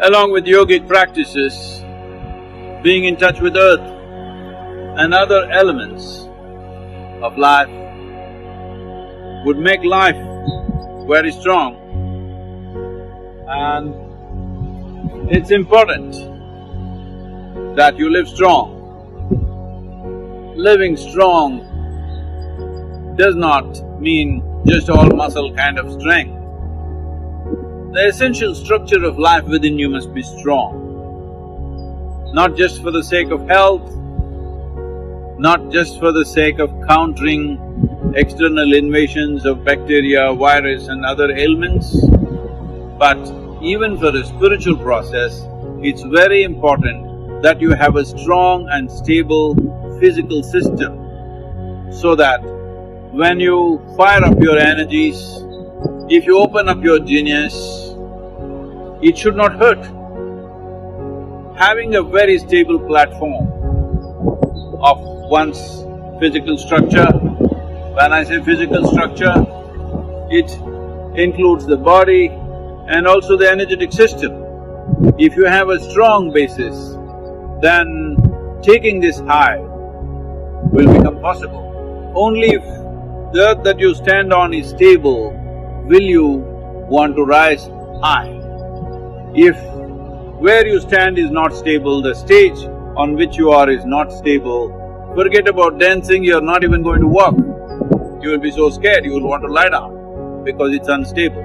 Along with yogic practices, being in touch with earth and other elements of life would make life very strong. And it's important that you live strong. Living strong does not mean just all muscle kind of strength. The essential structure of life within you must be strong. Not just for the sake of health, not just for the sake of countering external invasions of bacteria, virus and other ailments, but even for a spiritual process, it's very important that you have a strong and stable physical system so that when you fire up your energies, if you open up your genius, it should not hurt. Having a very stable platform of one's physical structure, when I say physical structure, it includes the body and also the energetic system. If you have a strong basis, then taking this high will become possible. Only if the earth that you stand on is stable, will you want to rise high. If where you stand is not stable, the stage on which you are is not stable, forget about dancing, you're not even going to walk. You will be so scared, you will want to lie down because it's unstable.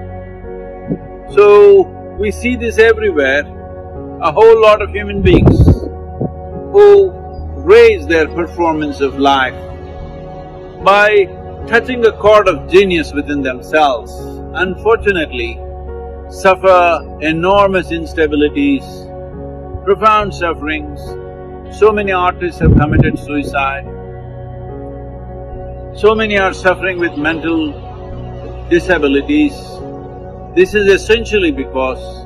So, we see this everywhere, a whole lot of human beings who raise their performance of life by touching a chord of genius within themselves, unfortunately suffer enormous instabilities, profound sufferings. So many artists have committed suicide, so many are suffering with mental disabilities. This is essentially because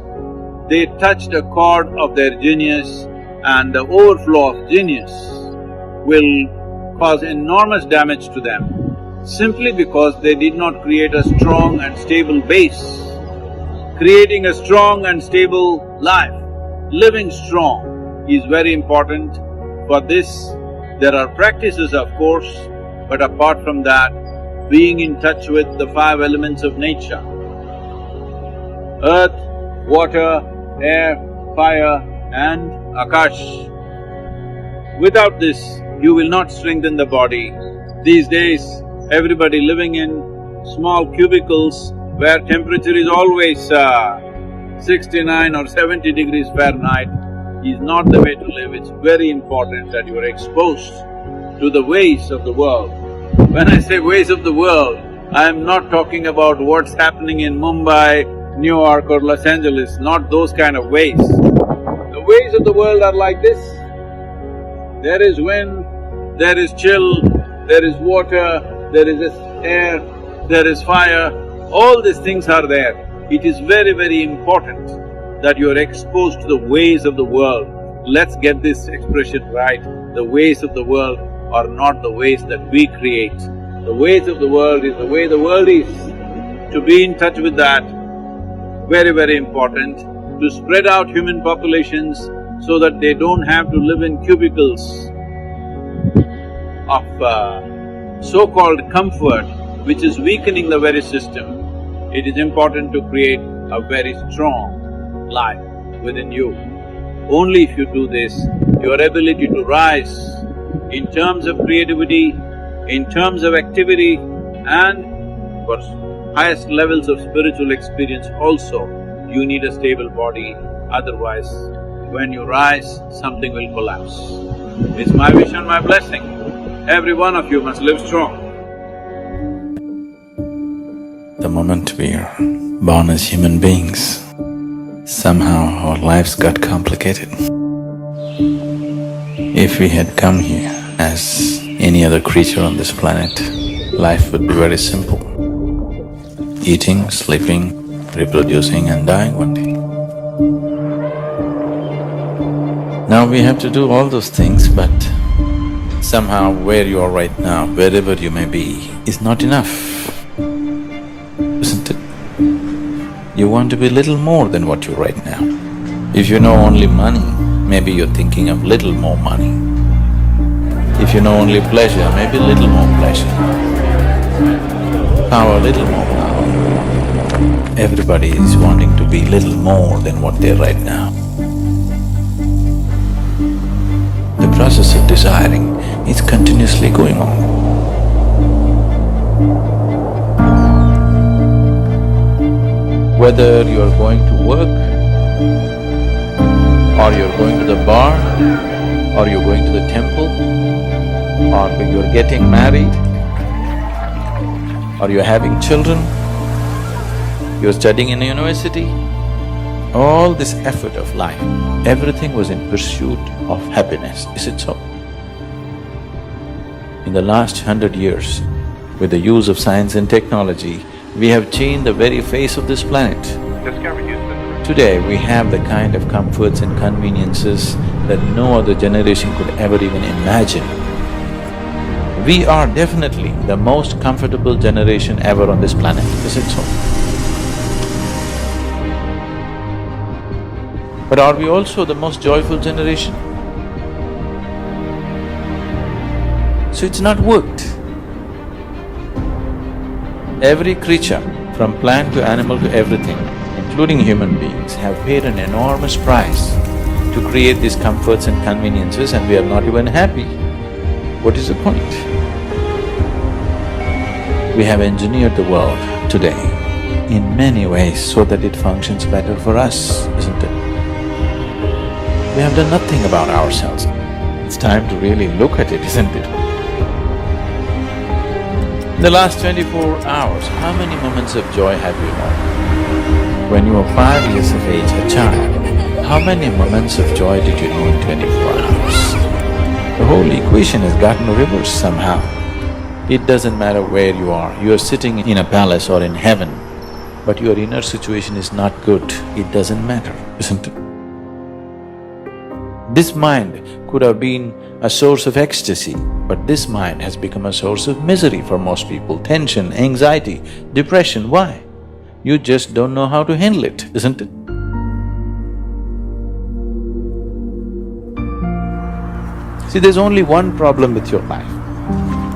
they touched a chord of their genius, and the overflow of genius will cause enormous damage to them simply because they did not create a strong and stable base. Creating a strong and stable life, living strong is very important. For this, there are practices of course, but apart from that, being in touch with the five elements of nature: earth, water, air, fire and akash. Without this, you will not strengthen the body. These days, everybody living in small cubicles where temperature is always 69 or 70 degrees Fahrenheit is not the way to live. It's very important that you are exposed to the ways of the world. When I say ways of the world, I am not talking about what's happening in Mumbai, New York or Los Angeles, not those kind of ways. The ways of the world are like this. There is wind, there is chill, there is water, there is air, there is fire, all these things are there. It is very, very important that you are exposed to the ways of the world. Let's get this expression right. The ways of the world are not the ways that we create. The ways of the world is the way the world is. To be in touch with that, very, very important. To spread out human populations so that they don't have to live in cubicles of so-called comfort, which is weakening the very system. It is important to create a very strong life within you. Only if you do this, your ability to rise in terms of creativity, in terms of activity and for highest levels of spiritual experience also, you need a stable body, otherwise when you rise, something will collapse. It's my wish and my blessing. Every one of you must live strong. The moment we are born as human beings, somehow our lives got complicated. If we had come here as any other creature on this planet, life would be very simple. Eating, sleeping, reproducing and dying one day. Now we have to do all those things, but somehow where you are right now, wherever you may be, is not enough. Isn't it? You want to be little more than what you're right now. If you know only money, maybe you're thinking of little more money. If you know only pleasure, maybe little more pleasure. Power, little more power. Everybody is wanting to be little more than what they're right now. The process of desiring is continuously going on. Whether you're going to work, or you're going to the bar, or you're going to the temple, or you're getting married, or you're having children, you're studying in a university, all this effort of life, everything was in pursuit of happiness, is it so? In the last 100 years, with the use of science and technology, we have changed the very face of this planet. Today, we have the kind of comforts and conveniences that no other generation could ever even imagine. We are definitely the most comfortable generation ever on this planet, is it so? But are we also the most joyful generation? So it's not worked. Every creature, from plant to animal to everything, including human beings, have paid an enormous price to create these comforts and conveniences, and we are not even happy. What is the point? We have engineered the world today in many ways so that it functions better for us, isn't it? We have done nothing about ourselves. It's time to really look at it, isn't it? In the last 24 hours, how many moments of joy have you known? When you were 5 years of age, a child, how many moments of joy did you know in 24 hours? The whole equation has gotten reversed somehow. It doesn't matter where you are sitting in a palace or in heaven, but your inner situation is not good, it doesn't matter, isn't it? This mind could have been a source of ecstasy, but this mind has become a source of misery for most people, tension, anxiety, depression. Why? You just don't know how to handle it, isn't it? See, there's only one problem with your life.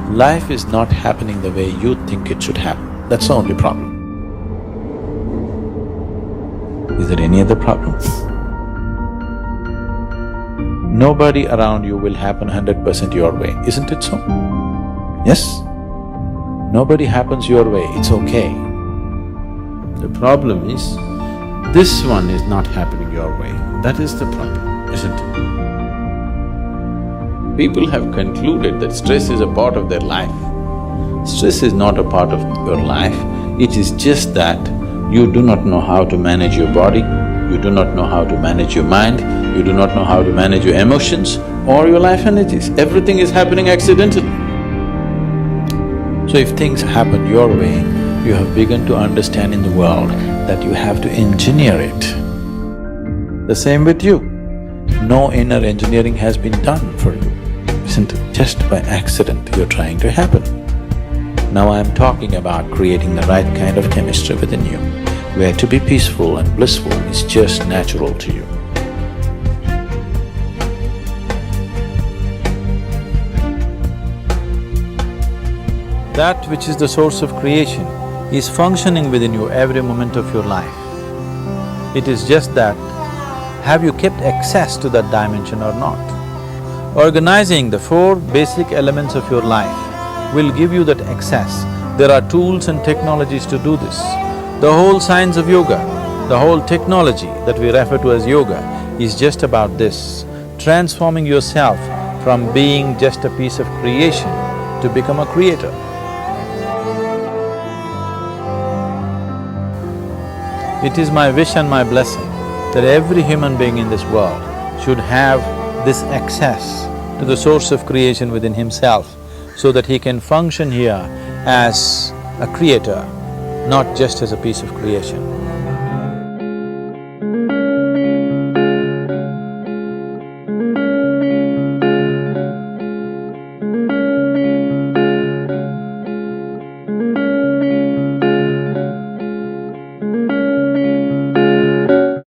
Life is not happening the way you think it should happen. That's the only problem. Is there any other problem? Nobody around you will happen 100% your way, isn't it so? Yes? Nobody happens your way, it's okay. The problem is, this one is not happening your way, that is the problem, isn't it? People have concluded that stress is a part of their life. Stress is not a part of your life, it is just that you do not know how to manage your body, you do not know how to manage your mind, you do not know how to manage your emotions or your life energies. Everything is happening accidentally. So if things happen your way, you have begun to understand in the world that you have to engineer it. The same with you. No inner engineering has been done for you, isn't it? Just by accident you're trying to happen. Now I'm talking about creating the right kind of chemistry within you, where to be peaceful and blissful is just natural to you. That which is the source of creation is functioning within you every moment of your life. It is just that, have you kept access to that dimension or not? Organizing the 4 basic elements of your life will give you that access. There are tools and technologies to do this. The whole science of yoga, the whole technology that we refer to as yoga is just about this, transforming yourself from being just a piece of creation to become a creator. It is my wish and my blessing that every human being in this world should have this access to the source of creation within himself so that he can function here as a creator, not just as a piece of creation.